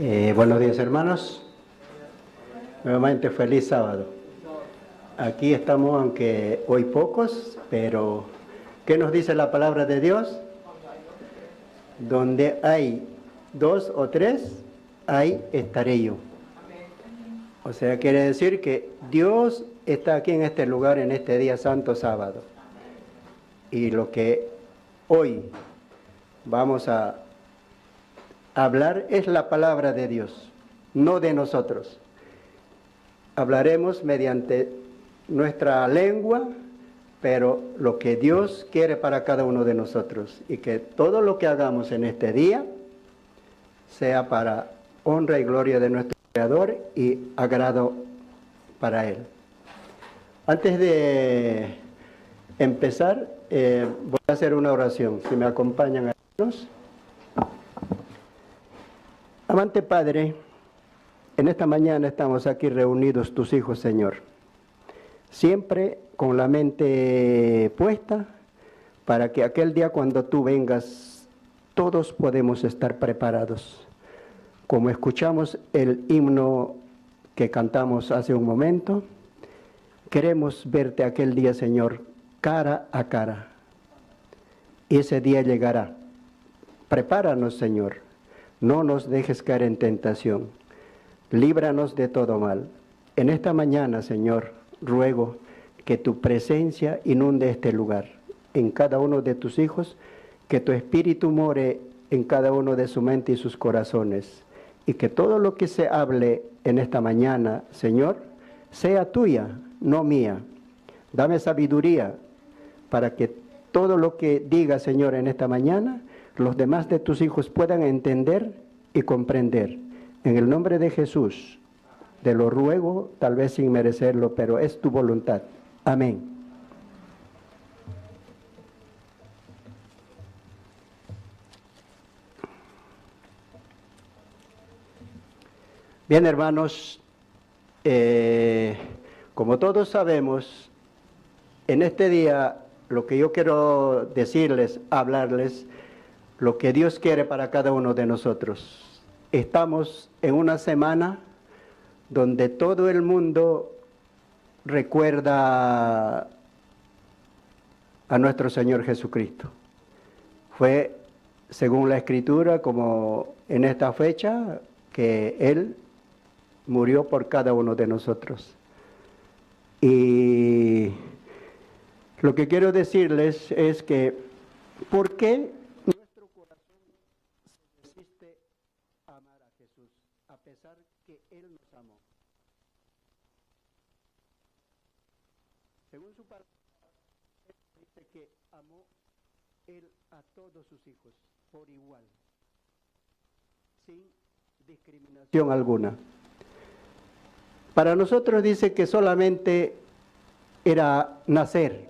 Buenos días, hermanos. Nuevamente feliz sábado. Aquí estamos, aunque hoy pocos, pero ¿qué nos dice la palabra de Dios? Donde hay dos o tres, ahí estaré yo. O sea, quiere decir que Dios está aquí en este lugar, en este día santo sábado. Y lo que hoy vamos a hablar es la palabra de Dios, no de nosotros. Hablaremos mediante nuestra lengua, pero lo que Dios quiere para cada uno de nosotros, y que todo lo que hagamos en este día sea para honra y gloria de nuestro Creador y agrado para Él. Antes de empezar, voy a hacer una oración. Si me acompañan, hermanos. Amante Padre, en esta mañana estamos aquí reunidos tus hijos, Señor, siempre con la mente puesta para que aquel día cuando tú vengas, todos podemos estar preparados. Como escuchamos el himno que cantamos hace un momento, queremos verte aquel día, Señor, cara a cara. Y ese día llegará. Prepáranos, Señor. No nos dejes caer en tentación. Líbranos de todo mal. En esta mañana, Señor, ruego que tu presencia inunde este lugar, en cada uno de tus hijos, que tu espíritu more en cada uno de su mente y sus corazones, y que todo lo que se hable en esta mañana, Señor, sea tuya, no mía. Dame sabiduría para que todo lo que diga, Señor, en esta mañana, los demás de tus hijos puedan entender y comprender. En el nombre de Jesús, te lo ruego, tal vez sin merecerlo, pero es tu voluntad. Amén. Bien, hermanos, como todos sabemos, en este día lo que yo quiero decirles, hablarles, lo que Dios quiere para cada uno de nosotros. Estamos en una semana donde todo el mundo recuerda a nuestro Señor Jesucristo. Fue, según la Escritura, como en esta fecha, que Él murió por cada uno de nosotros. Y lo que quiero decirles es que, ¿por qué nuestro corazón se resiste a amar a Jesús, a pesar que Él nos amó? Según su palabra, Él dice que amó Él a todos sus hijos por igual, sin discriminación alguna. Para nosotros dice que solamente era nacer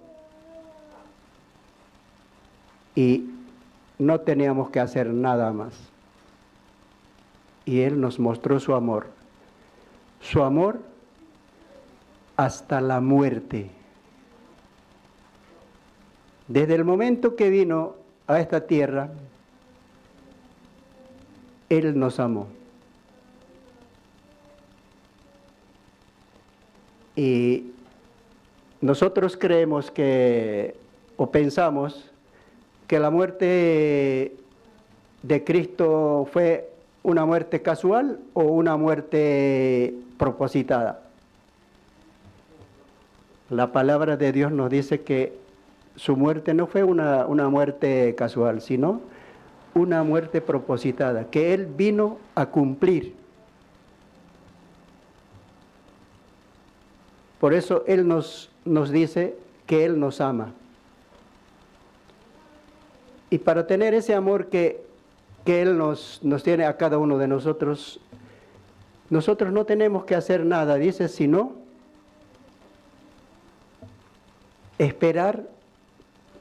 y no teníamos que hacer nada más. Y Él nos mostró su amor hasta la muerte. Desde el momento que vino a esta tierra, Él nos amó. Y nosotros creemos que, o pensamos, que la muerte de Cristo fue una muerte casual o una muerte propositada. La palabra de Dios nos dice que su muerte no fue una muerte casual, sino una muerte propositada, que Él vino a cumplir. Por eso Él nos dice que Él nos ama. Y para tener ese amor que Él nos tiene a cada uno de nosotros no tenemos que hacer nada, dice, sino esperar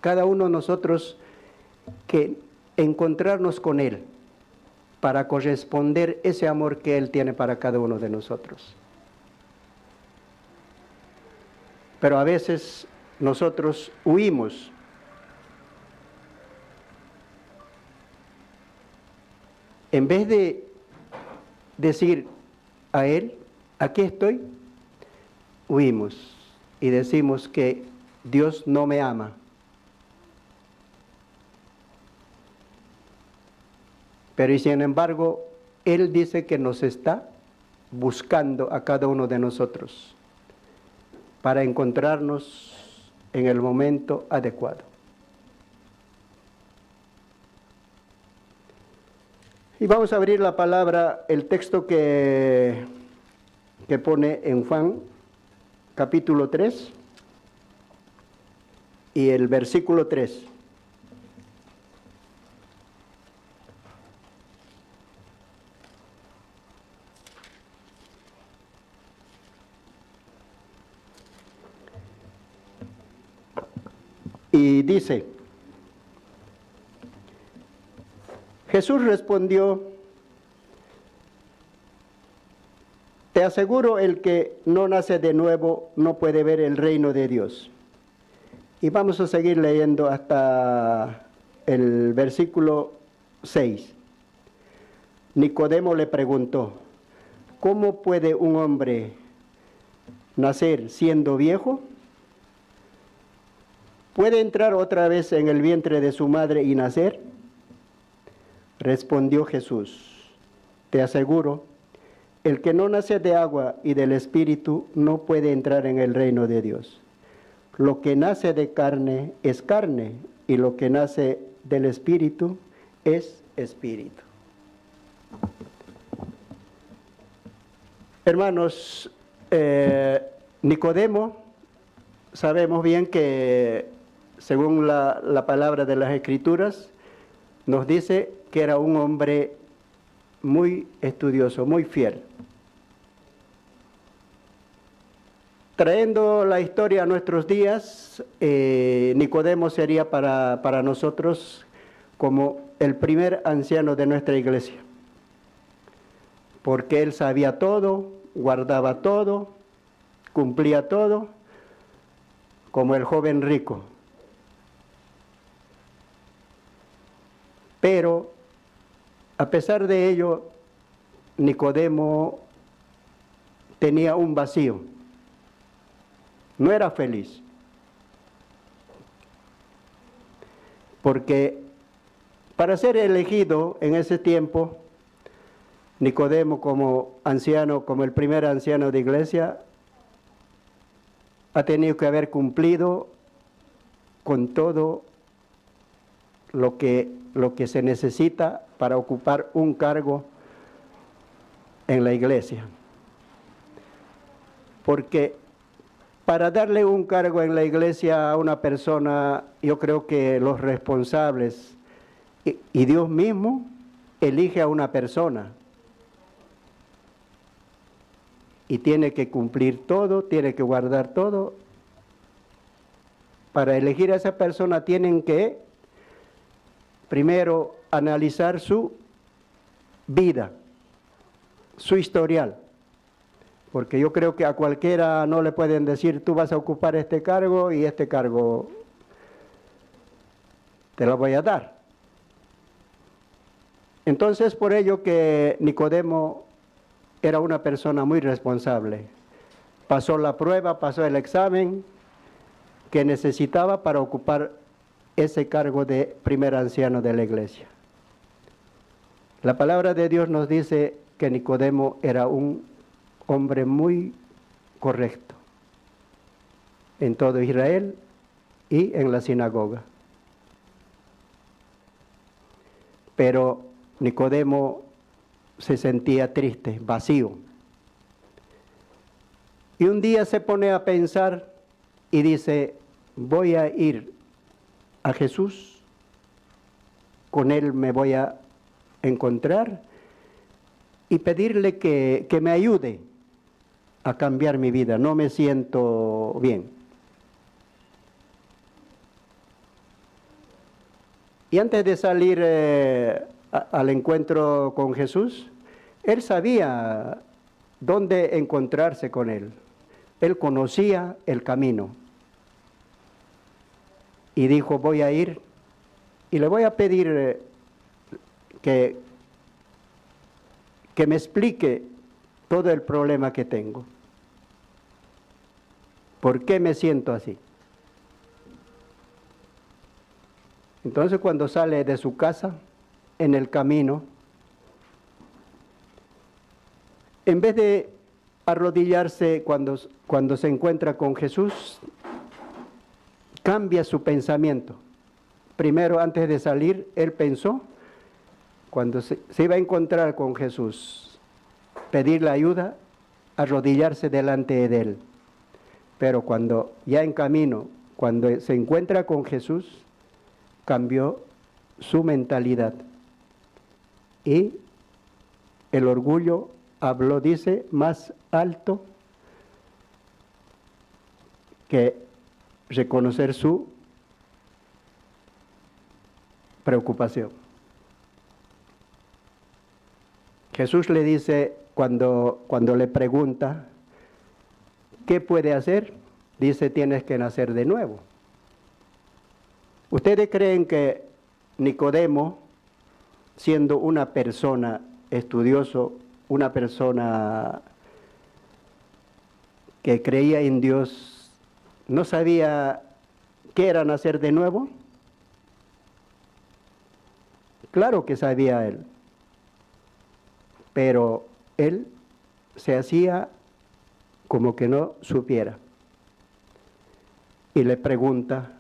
cada uno de nosotros que encontrarnos con Él para corresponder ese amor que Él tiene para cada uno de nosotros. Pero a veces nosotros huimos. En vez de decir a Él, aquí estoy, huimos y decimos que Dios no me ama. Pero y sin embargo, Él dice que nos está buscando a cada uno de nosotros para encontrarnos en el momento adecuado. Y vamos a abrir la palabra, el texto que pone en Juan, capítulo 3, y el versículo 3. Y dice, Jesús respondió, te aseguro, el que no nace de nuevo no puede ver el reino de Dios. Y vamos a seguir leyendo hasta el versículo 6. Nicodemo le preguntó, ¿cómo puede un hombre nacer siendo viejo? ¿Puede entrar otra vez en el vientre de su madre y nacer? Respondió Jesús, te aseguro, el que no nace de agua y del Espíritu no puede entrar en el reino de Dios. Lo que nace de carne es carne, y lo que nace del Espíritu es espíritu. Hermanos, Nicodemo, sabemos bien que según la palabra de las Escrituras, nos dice que era un hombre muy estudioso, muy fiel. Trayendo la historia a nuestros días, Nicodemo sería para nosotros como el primer anciano de nuestra iglesia, porque él sabía todo, guardaba todo, cumplía todo, como el joven rico. Pero, a pesar de ello, Nicodemo tenía un vacío. No era feliz. Porque para ser elegido en ese tiempo, Nicodemo como anciano, como el primer anciano de iglesia, ha tenido que haber cumplido con todo lo que se necesita para ocupar un cargo en la iglesia. Porque para darle un cargo en la iglesia a una persona, yo creo que los responsables y Dios mismo elige a una persona. Y tiene que cumplir todo, tiene que guardar todo. Para elegir a esa persona tienen que primero analizar su vida, su historial. Porque yo creo que a cualquiera no le pueden decir, tú vas a ocupar este cargo y este cargo te lo voy a dar. Entonces, por ello que Nicodemo era una persona muy responsable. Pasó la prueba, pasó el examen que necesitaba para ocupar ese cargo de primer anciano de la iglesia. La palabra de Dios nos dice que Nicodemo era un hombre muy correcto en todo Israel y en la sinagoga. Pero Nicodemo se sentía triste, vacío. Y un día se pone a pensar y dice, voy a ir a Jesús, con Él me voy a encontrar y pedirle que me ayude a cambiar mi vida, no me siento bien. Y antes de salir al encuentro con Jesús, él sabía dónde encontrarse con Él. Él conocía el camino. Y dijo, voy a ir y le voy a pedir que que me explique todo el problema que tengo. ¿Por qué me siento así? Entonces cuando sale de su casa, en el camino, en vez de arrodillarse cuando se encuentra con Jesús, cambia su pensamiento. Primero, antes de salir, él pensó, cuando se iba a encontrar con Jesús, pedirle ayuda, arrodillarse delante de él. Pero cuando ya en camino, cuando se encuentra con Jesús, cambió su mentalidad. Y el orgullo habló, dice, más alto que reconocer su preocupación. Jesús le dice, cuando le pregunta, ¿qué puede hacer? Dice, tienes que nacer de nuevo. ¿Ustedes creen que Nicodemo, siendo una persona estudioso, una persona que creía en Dios, no sabía qué era nacer de nuevo? Claro que sabía él, pero él se hacía como que no supiera. Y le pregunta,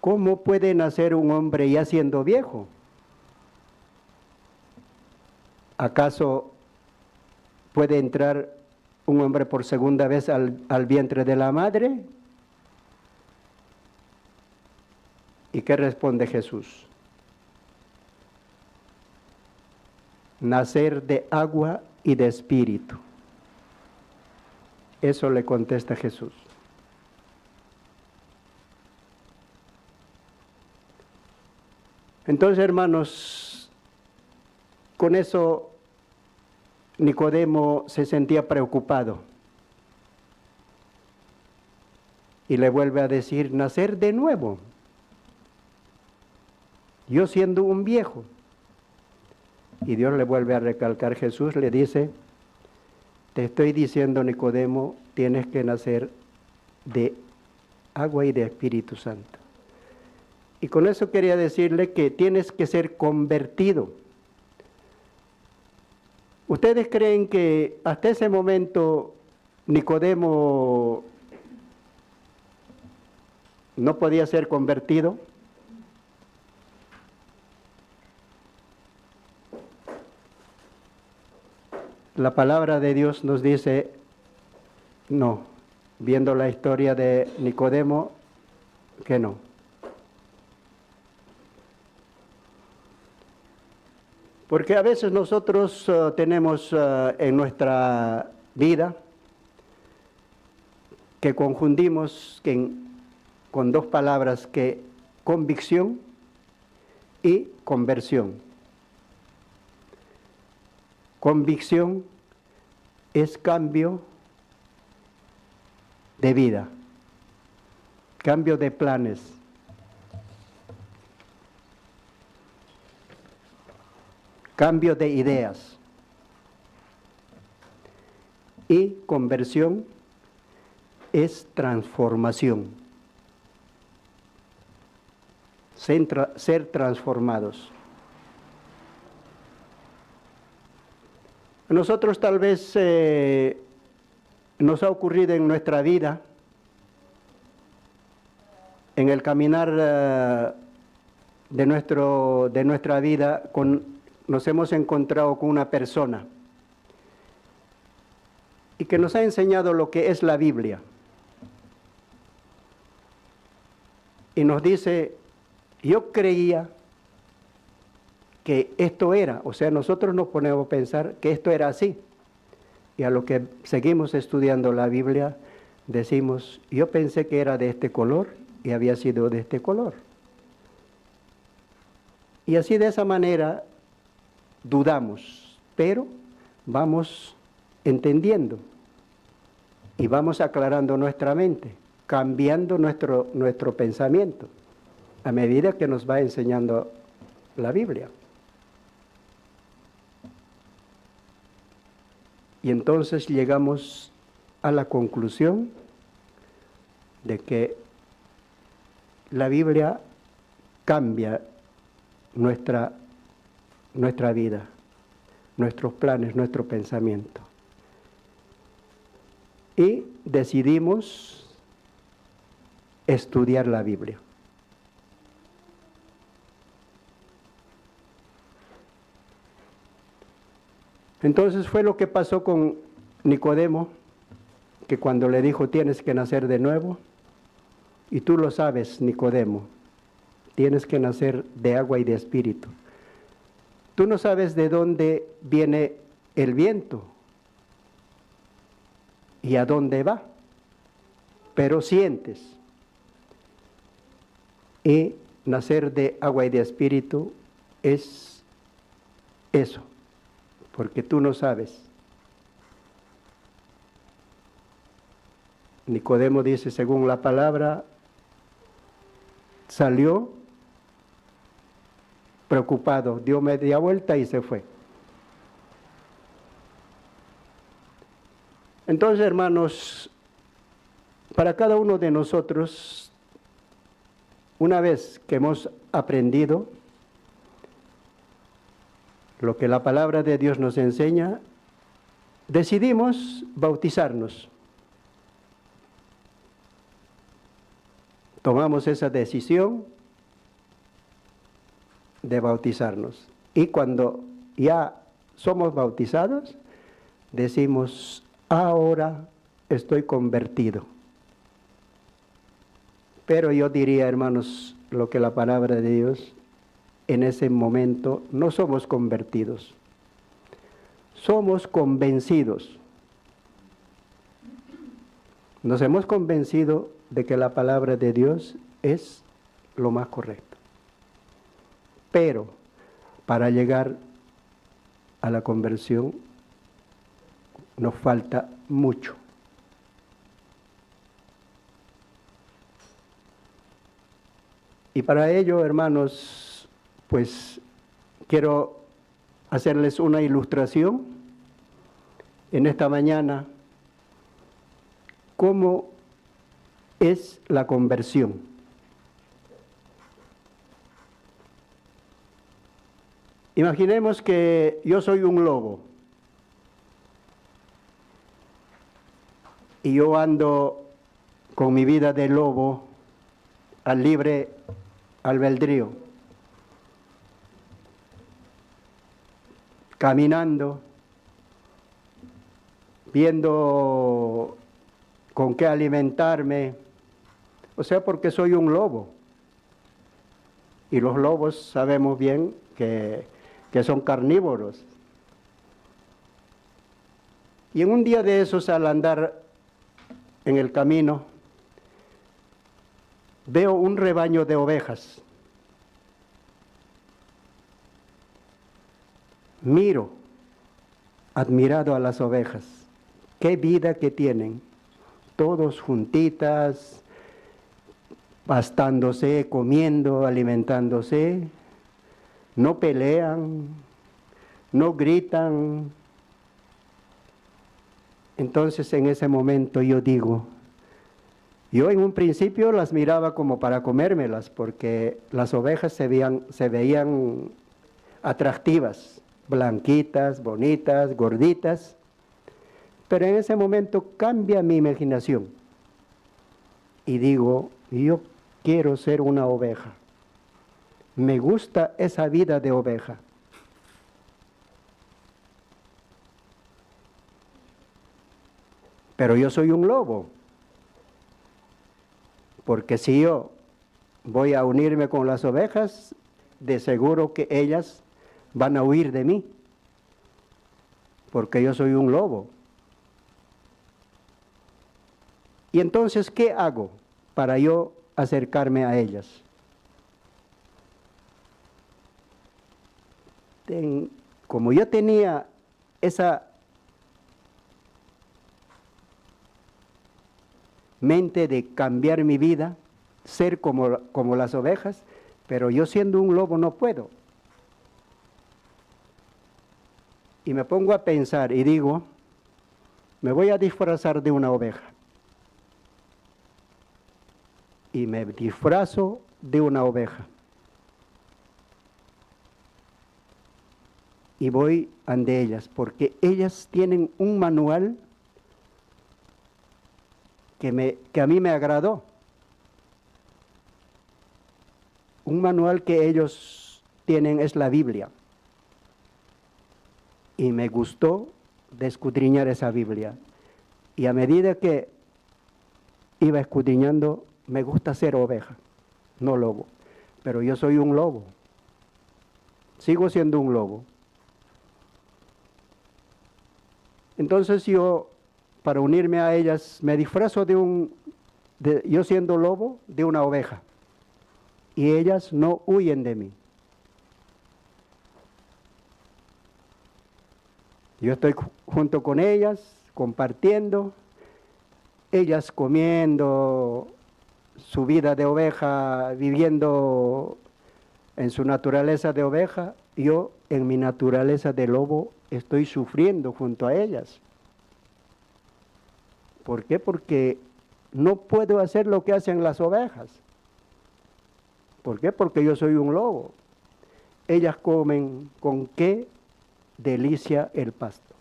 ¿cómo puede nacer un hombre ya siendo viejo? ¿Acaso puede entrar un hombre por segunda vez al vientre de la madre? ¿Y qué responde Jesús? Nacer de agua y de espíritu. Eso le contesta Jesús. Entonces, hermanos, con eso Nicodemo se sentía preocupado. Y le vuelve a decir, nacer de nuevo. Yo siendo un viejo. Y Dios le vuelve a recalcar, Jesús le dice, te estoy diciendo, Nicodemo, tienes que nacer de agua y de Espíritu Santo. Y con eso quería decirle que tienes que ser convertido. ¿Ustedes creen que hasta ese momento Nicodemo no podía ser convertido? La palabra de Dios nos dice, no, viendo la historia de Nicodemo, que no. Porque a veces nosotros tenemos en nuestra vida que confundimos con dos palabras, que convicción y conversión. Convicción es cambio de vida, cambio de planes. Cambio de ideas. Y conversión es transformación. Ser transformados. A nosotros tal vez nos ha ocurrido en nuestra vida, en el caminar de nuestra vida, nos hemos encontrado con una persona y que nos ha enseñado lo que es la Biblia. Y nos dice, yo creía que esto era, o sea, nosotros nos ponemos a pensar que esto era así. Y a lo que seguimos estudiando la Biblia, decimos, yo pensé que era de este color y había sido de este color. Y así de esa manera dudamos, pero vamos entendiendo y vamos aclarando nuestra mente, cambiando nuestro pensamiento a medida que nos va enseñando la Biblia. Y entonces llegamos a la conclusión de que la Biblia cambia nuestra vida, nuestros planes, nuestro pensamiento. Y decidimos estudiar la Biblia. Entonces fue lo que pasó con Nicodemo, que cuando le dijo tienes que nacer de nuevo, y tú lo sabes, Nicodemo, tienes que nacer de agua y de espíritu. Tú no sabes de dónde viene el viento y a dónde va, pero sientes. Y nacer de agua y de espíritu es eso, porque tú no sabes. Nicodemo dice, según la palabra, salió preocupado, dio media vuelta y se fue. Entonces, hermanos, para cada uno de nosotros, una vez que hemos aprendido lo que la palabra de Dios nos enseña, decidimos bautizarnos. Tomamos esa decisión de bautizarnos. Y cuando ya somos bautizados, decimos, ahora estoy convertido. Pero yo diría, hermanos, lo que la palabra de Dios, en ese momento no somos convertidos, somos convencidos. Nos hemos convencido de que la palabra de Dios es lo más correcto. Pero para llegar a la conversión nos falta mucho. Y para ello, hermanos, pues quiero hacerles una ilustración en esta mañana, cómo es la conversión. Imaginemos que yo soy un lobo y yo ando con mi vida de lobo al libre albedrío, caminando, viendo con qué alimentarme, o sea, porque soy un lobo. Y los lobos sabemos bien que son carnívoros. Y en un día de esos, al andar en el camino, veo un rebaño de ovejas. Miro, admirado a las ovejas. Qué vida que tienen. Todos juntitas, pastándose, comiendo, alimentándose. No pelean, no gritan. Entonces en ese momento yo digo, yo en un principio las miraba como para comérmelas, porque las ovejas se veían atractivas, blanquitas, bonitas, gorditas, pero en ese momento cambia mi imaginación y digo, yo quiero ser una oveja. Me gusta esa vida de oveja. Pero yo soy un lobo, porque si yo voy a unirme con las ovejas, de seguro que ellas van a huir de mí, porque yo soy un lobo. Y entonces, ¿qué hago para yo acercarme a ellas? Como yo tenía esa mente de cambiar mi vida, ser como las ovejas, pero yo siendo un lobo no puedo. Y me pongo a pensar y digo, me voy a disfrazar de una oveja. Y me disfrazo de una oveja. Y voy ante ellas, porque ellas tienen un manual que a mí me agradó. Un manual que ellos tienen es la Biblia. Y me gustó de escudriñar esa Biblia. Y a medida que iba escudriñando, me gusta ser oveja, no lobo. Pero yo soy un lobo. Sigo siendo un lobo. Entonces yo, para unirme a ellas, me disfrazo yo siendo lobo, de una oveja. Y ellas no huyen de mí. Yo estoy junto con ellas, compartiendo, ellas comiendo su vida de oveja, viviendo en su naturaleza de oveja, yo en mi naturaleza de lobo estoy sufriendo junto a ellas. ¿Por qué? Porque no puedo hacer lo que hacen las ovejas. ¿Por qué? Porque yo soy un lobo. Ellas comen con qué delicia el pasto.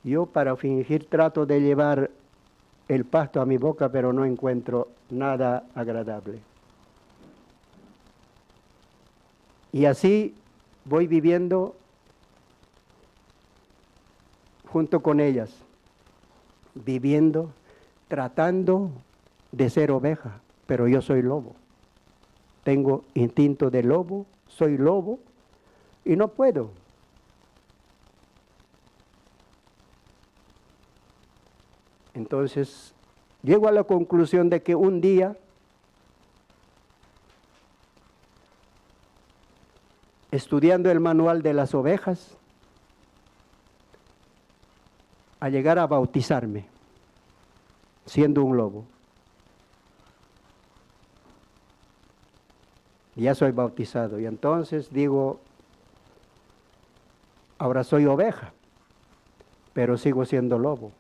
Yo para fingir trato de llevar el pasto a mi boca, pero no encuentro nada agradable. Y así voy viviendo junto con ellas, viviendo, tratando de ser oveja, pero yo soy lobo. Tengo instinto de lobo, soy lobo y no puedo. Entonces, llego a la conclusión de que un día estudiando el manual de las ovejas, a llegar a bautizarme, siendo un lobo. Ya soy bautizado y entonces digo, ahora soy oveja, pero sigo siendo lobo.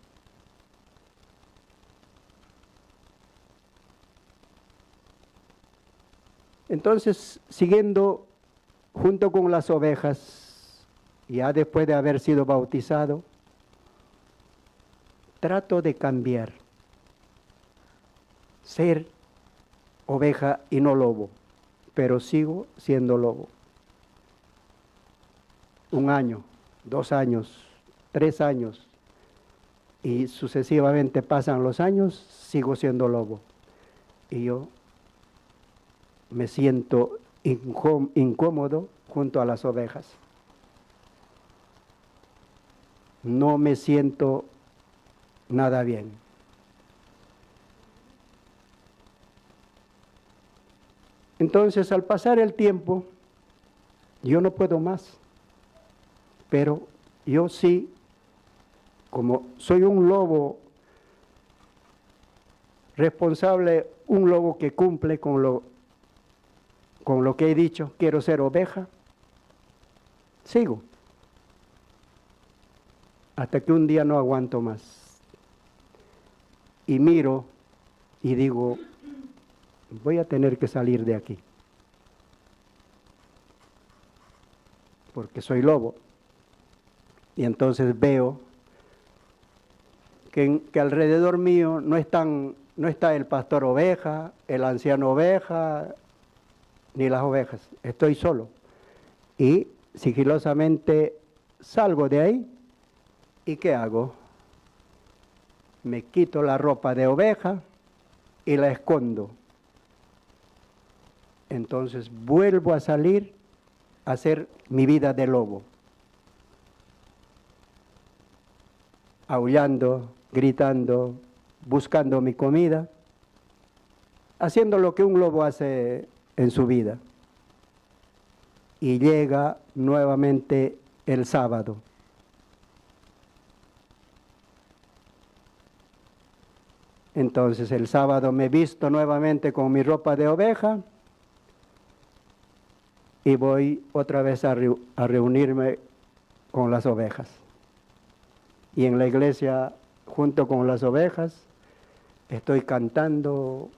Entonces, siguiendo junto con las ovejas, ya después de haber sido bautizado, trato de cambiar, ser oveja y no lobo, pero sigo siendo lobo. 1 año, 2 años, 3 años, y sucesivamente pasan los años, sigo siendo lobo. Y yo me siento incómodo junto a las ovejas. No me siento nada bien. Entonces, al pasar el tiempo, yo no puedo más. Pero yo sí, como soy un lobo responsable, un lobo que cumple con lo que he dicho, quiero ser oveja, sigo. Hasta que un día no aguanto más. Y miro y digo, voy a tener que salir de aquí. Porque soy lobo. Y entonces veo que alrededor mío no está el pastor oveja, el anciano oveja, ni las ovejas. Estoy solo. Y sigilosamente salgo de ahí. ¿Y qué hago? Me quito la ropa de oveja y la escondo. Entonces vuelvo a salir a hacer mi vida de lobo. Aullando, gritando, buscando mi comida, haciendo lo que un lobo hace en su vida. Y llega nuevamente el sábado. Entonces el sábado me visto nuevamente con mi ropa de oveja y voy otra vez a reunirme con las ovejas. y en la iglesia, junto con las ovejas, estoy cantando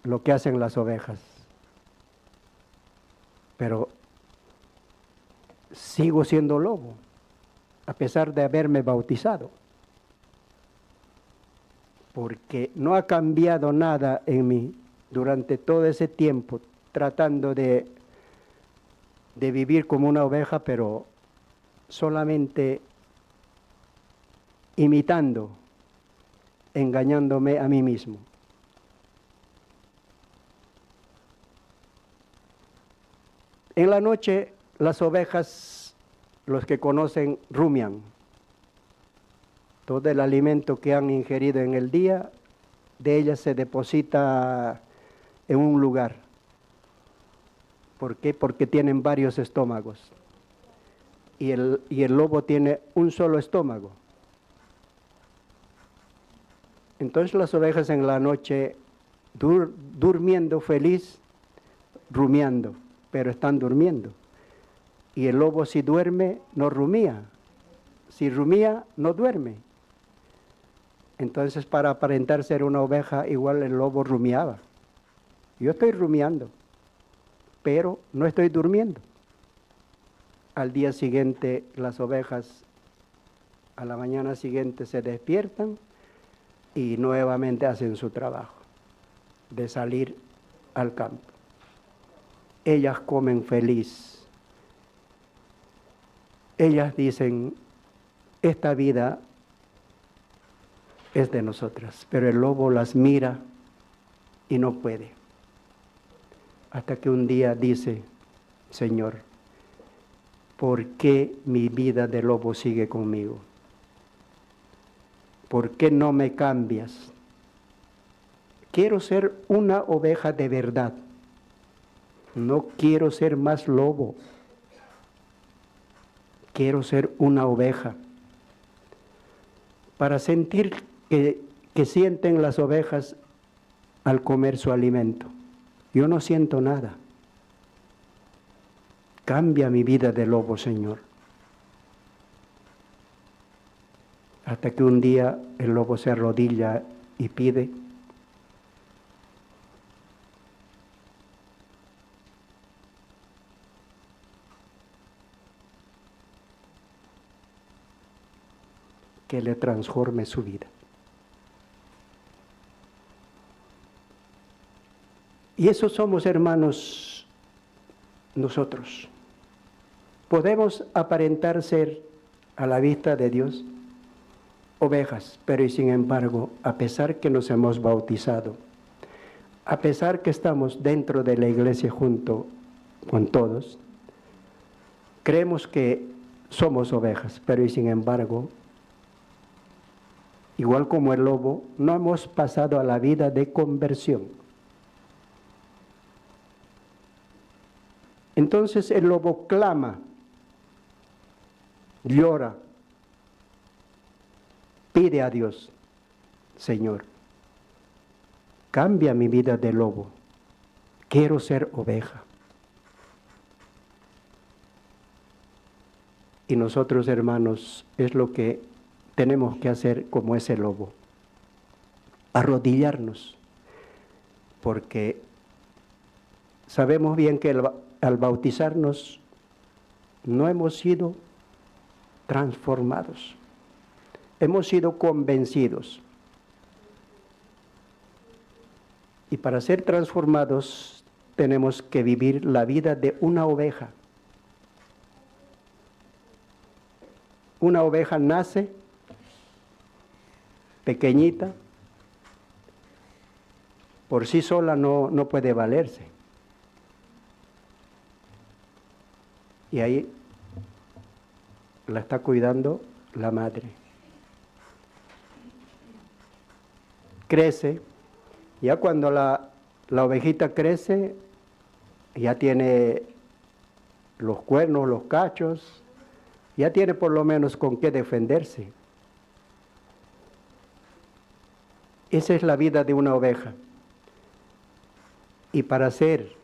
lo que hacen las ovejas. Pero sigo siendo lobo, a pesar de haberme bautizado, porque no ha cambiado nada en mí durante todo ese tiempo, tratando de vivir como una oveja, pero solamente imitando, engañándome a mí mismo. En la noche las ovejas, los que conocen, rumian. Todo el alimento que han ingerido en el día, de ellas se deposita en un lugar. ¿Por qué? Porque tienen varios estómagos. Y el lobo tiene un solo estómago. Entonces las ovejas en la noche, durmiendo feliz, rumiando, pero están durmiendo. Y el lobo, si duerme, no rumía. Si rumía, no duerme. Entonces, para aparentar ser una oveja, igual el lobo rumiaba. Yo estoy rumiando, pero no estoy durmiendo. Al día siguiente, las ovejas, a la mañana siguiente, se despiertan y nuevamente hacen su trabajo de salir al campo. Ellas comen feliz. Ellas dicen, esta vida es de nosotras, pero el lobo las mira y no puede. Hasta que un día dice, Señor, ¿por qué mi vida de lobo sigue conmigo? ¿Por qué no me cambias? Quiero ser una oveja de verdad. No quiero ser más lobo. Quiero ser una oveja. Para sentir que sienten las ovejas al comer su alimento. Yo no siento nada. Cambia mi vida de lobo, Señor. Hasta que un día el lobo se arrodilla y pide, que le transforme su vida. Y eso somos, hermanos, nosotros. Podemos aparentar ser, a la vista de Dios, ovejas, pero y sin embargo, a pesar que nos hemos bautizado, a pesar que estamos dentro de la iglesia junto con todos, creemos que somos ovejas, pero y sin embargo, igual como el lobo, no hemos pasado a la vida de conversión. Entonces el lobo clama, llora, pide a Dios, Señor, cambia mi vida de lobo, quiero ser oveja. Y nosotros, hermanos, es lo que tenemos que hacer como ese lobo, arrodillarnos, porque sabemos bien que al bautizarnos no hemos sido transformados, hemos sido convencidos. Y para ser transformados tenemos que vivir la vida de una oveja. Una oveja nace pequeñita, por sí sola no puede valerse. Y ahí la está cuidando la madre. Crece, ya cuando la ovejita crece, ya tiene los cuernos, los cachos, ya tiene por lo menos con qué defenderse. Esa es la vida de una oveja. Y para ser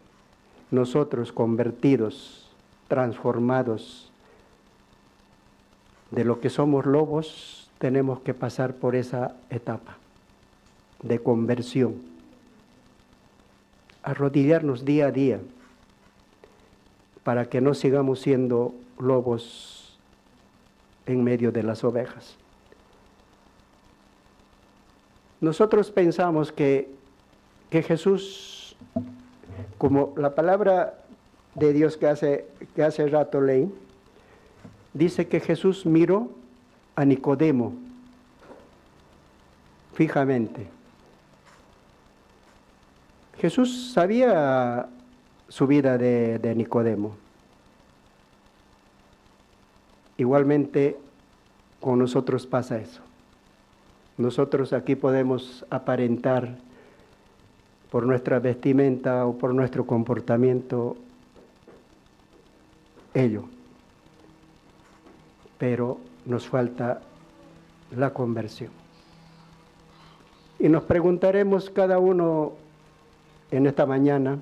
nosotros convertidos, transformados, de lo que somos lobos, tenemos que pasar por esa etapa de conversión. Arrodillarnos día a día para que no sigamos siendo lobos en medio de las ovejas. Nosotros pensamos que Jesús, como la palabra de Dios que hace rato leí, dice que Jesús miró a Nicodemo fijamente. Jesús sabía su vida de Nicodemo. Igualmente con nosotros pasa eso. Nosotros aquí podemos aparentar por nuestra vestimenta o por nuestro comportamiento ello, pero nos falta la conversión. Y nos preguntaremos cada uno en esta mañana,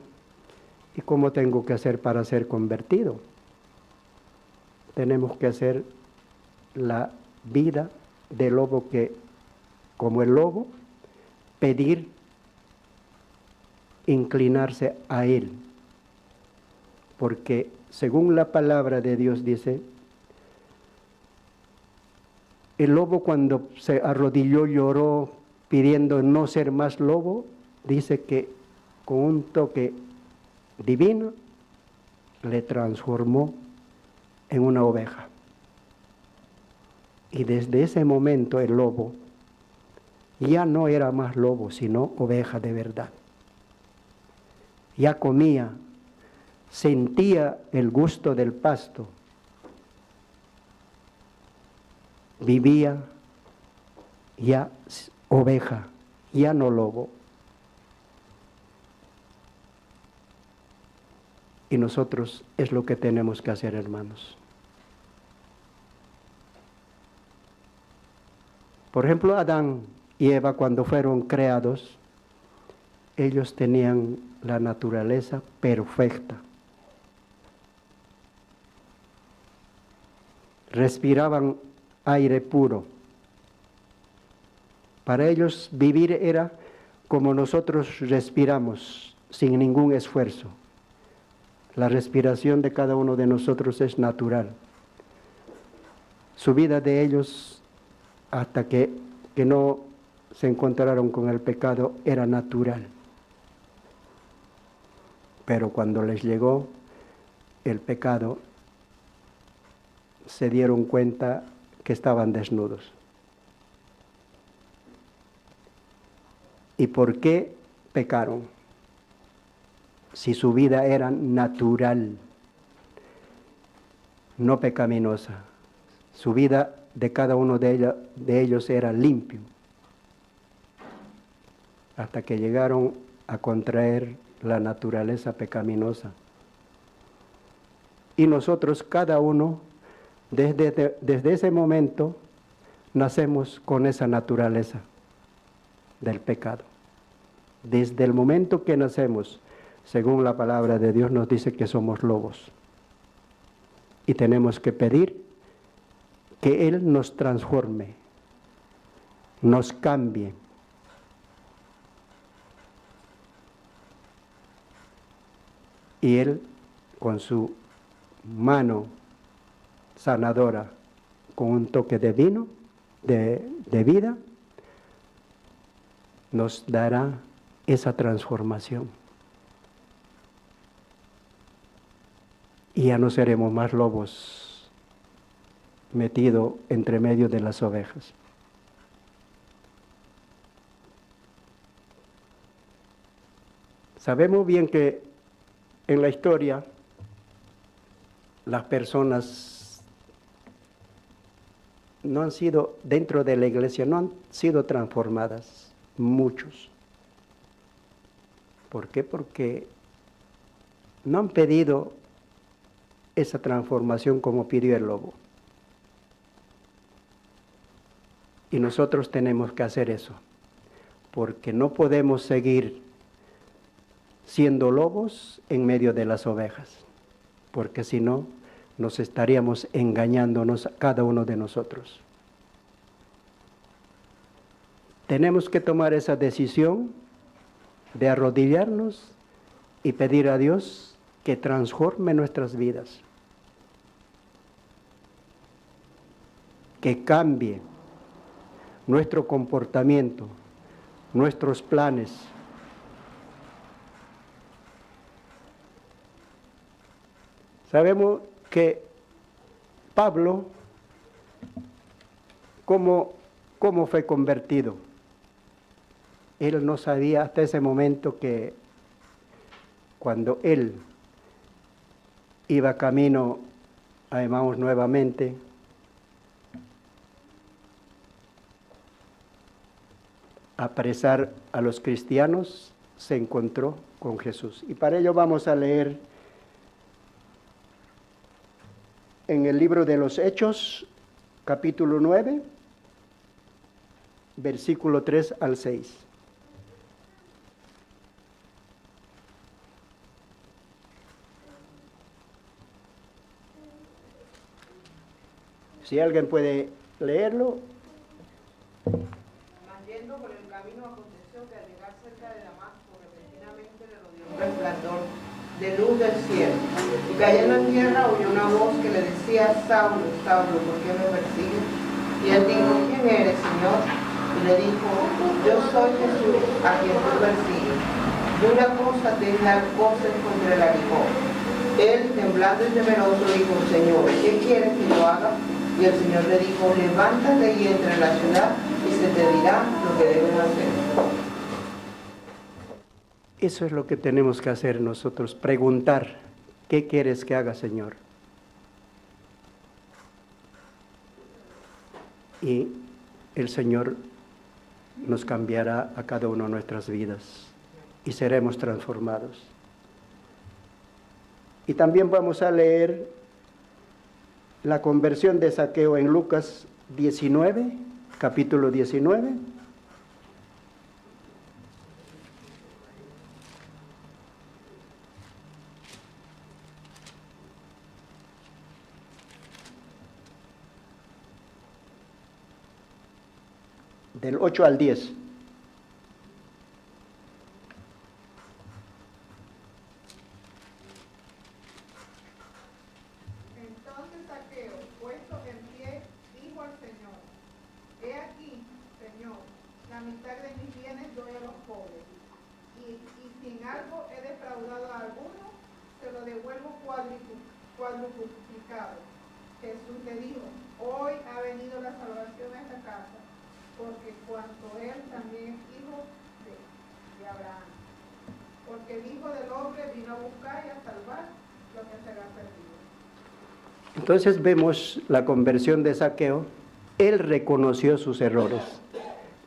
¿y cómo tengo que hacer para ser convertido? Tenemos que hacer la vida del lobo, que como el lobo, pedir, inclinarse a Él. Porque según la palabra de Dios dice, el lobo cuando se arrodilló, lloró, pidiendo no ser más lobo, dice que con un toque divino le transformó en una oveja. Y desde ese momento el lobo ya no era más lobo, sino oveja de verdad. Ya comía, sentía el gusto del pasto, vivía ya oveja, ya no lobo. Y nosotros es lo que tenemos que hacer, hermanos. Por ejemplo, Adán y Eva, cuando fueron creados, ellos tenían la naturaleza perfecta. Respiraban aire puro. Para ellos vivir era como nosotros respiramos, sin ningún esfuerzo. La respiración de cada uno de nosotros es natural. Su vida de ellos, hasta que no se encontraron con el pecado, era natural. Pero cuando les llegó el pecado, se dieron cuenta que estaban desnudos. ¿Y por qué pecaron? Si su vida era natural, no pecaminosa. Su vida de cada uno de ellos era limpio. Hasta que llegaron a contraer la naturaleza pecaminosa. Y nosotros, cada uno, desde ese momento, nacemos con esa naturaleza del pecado. Desde el momento que nacemos, según la palabra de Dios, nos dice que somos lobos. Y tenemos que pedir que Él nos transforme, nos cambie. Y Él, con su mano sanadora, con un toque de vino, de vida, nos dará esa transformación. Y ya no seremos más lobos metidos entre medio de las ovejas. Sabemos bien que en la historia las personas no han sido, dentro de la iglesia, no han sido transformadas, muchos. ¿Por qué? Porque no han pedido esa transformación como pidió el lobo. Y nosotros tenemos que hacer eso, porque no podemos seguir siendo lobos en medio de las ovejas, porque si no, nos estaríamos engañándonos cada uno de nosotros. Tenemos que tomar esa decisión de arrodillarnos y pedir a Dios que transforme nuestras vidas, que cambie nuestro comportamiento, nuestros planes. Sabemos que Pablo, ¿cómo fue convertido? Él no sabía hasta ese momento que cuando él iba camino a Emaús nuevamente, a apresar a los cristianos, se encontró con Jesús. Y para ello vamos a leer en el libro de los Hechos, capítulo 9, versículo 3 al 6. Si alguien puede leerlo. Yendo por el camino aconteció que al llegar cerca de Damasco, repentinamente le rodeó un resplandor de luz del cielo. Y cayendo en tierra oyó una voz que le decía: Saulo, Saulo, ¿por qué me persigues? Y él dijo: ¿Quién eres, Señor? Y le dijo: Yo soy Jesús, a quien tú persigues. Dura cosa te es dar voces contra el aguijón. Él, temblando y temeroso, dijo: Señor, ¿qué quieres que yo haga? Y el Señor le dijo: levántate y entra en la ciudad, y se te dirá lo que debes hacer. Eso es lo que tenemos que hacer nosotros, preguntar: ¿qué quieres que haga, Señor? Y el Señor nos cambiará a cada uno de nuestras vidas y seremos transformados. Y también vamos a leer la conversión de Zaqueo en Lucas 19, capítulo 19. Del 8 al 10. Cuadruplicado. Jesús le dijo: hoy ha venido la salvación a esta casa, porque cuanto él también es hijo de Abraham. Porque el Hijo del Hombre vino a buscar y a salvar lo que se había perdido. Entonces vemos la conversión de Zaqueo. Él reconoció sus errores,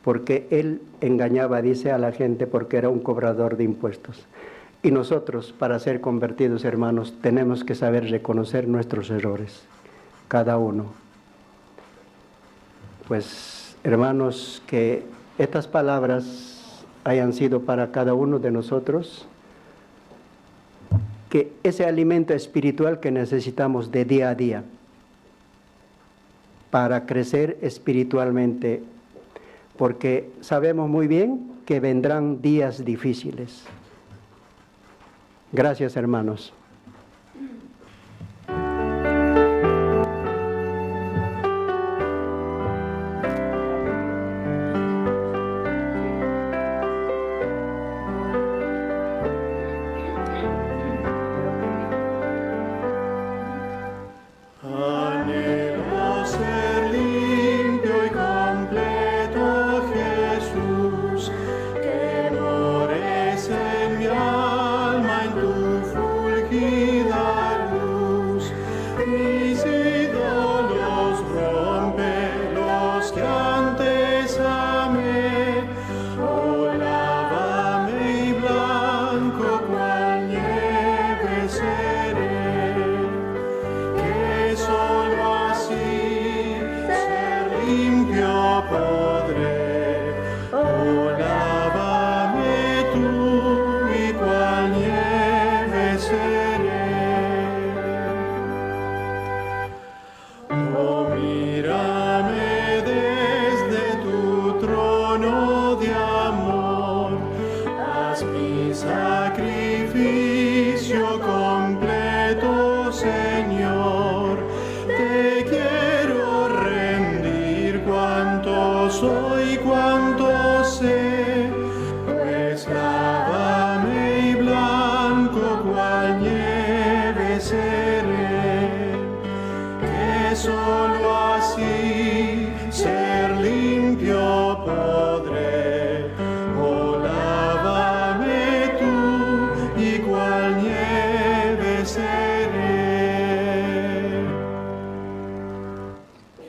porque él engañaba, dice, a la gente porque era un cobrador de impuestos. Y nosotros, para ser convertidos, hermanos, tenemos que saber reconocer nuestros errores, cada uno. Pues, hermanos, que estas palabras hayan sido para cada uno de nosotros, que ese alimento espiritual que necesitamos de día a día para crecer espiritualmente, porque sabemos muy bien que vendrán días difíciles. Gracias, hermanos. Anhelo ser limpio y completo, Jesús, que mores en mi alma en tu fulgida luz. Mis ídolos rompe, los que antes amé. Oh, lávame y blanco cual nieve seré, que solo así ser limpio podré. Oh, lávame tú y cual nieve seré. soy cuanto sé, pues lávame y blanco cual nieve seré, que solo así ser limpio podré. Oh, lávame tú y cual nieve seré.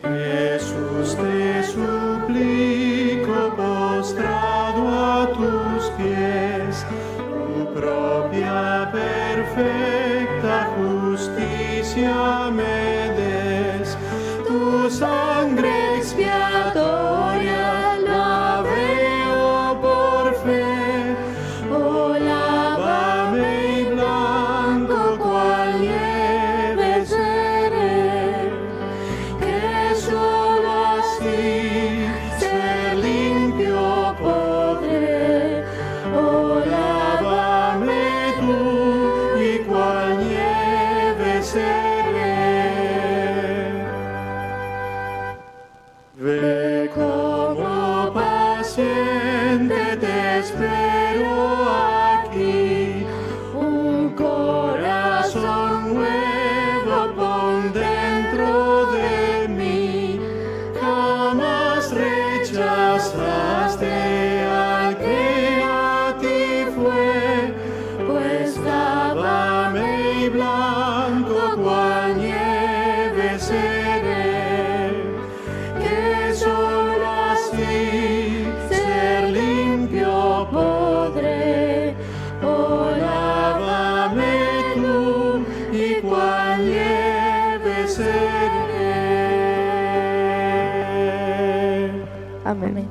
Jesús, te suplico postrado a tus pies, tu propia perfecta justicia me des, tu sangre expiatoria la veo por fe. Oh, lávame y blanco cual nieve seré, que solo así ser limpio podré. Oh, lávame tú y cual nieve seré. Ve como paciente te espero aquí, un corazón nuevo pon dentro de mí. Jamás rechazaste al que a ti fue, pues lávame y blanco cual nieve seré, que solo así ser limpio podré. Oh, lávame tú y cual nieve seré. Amén.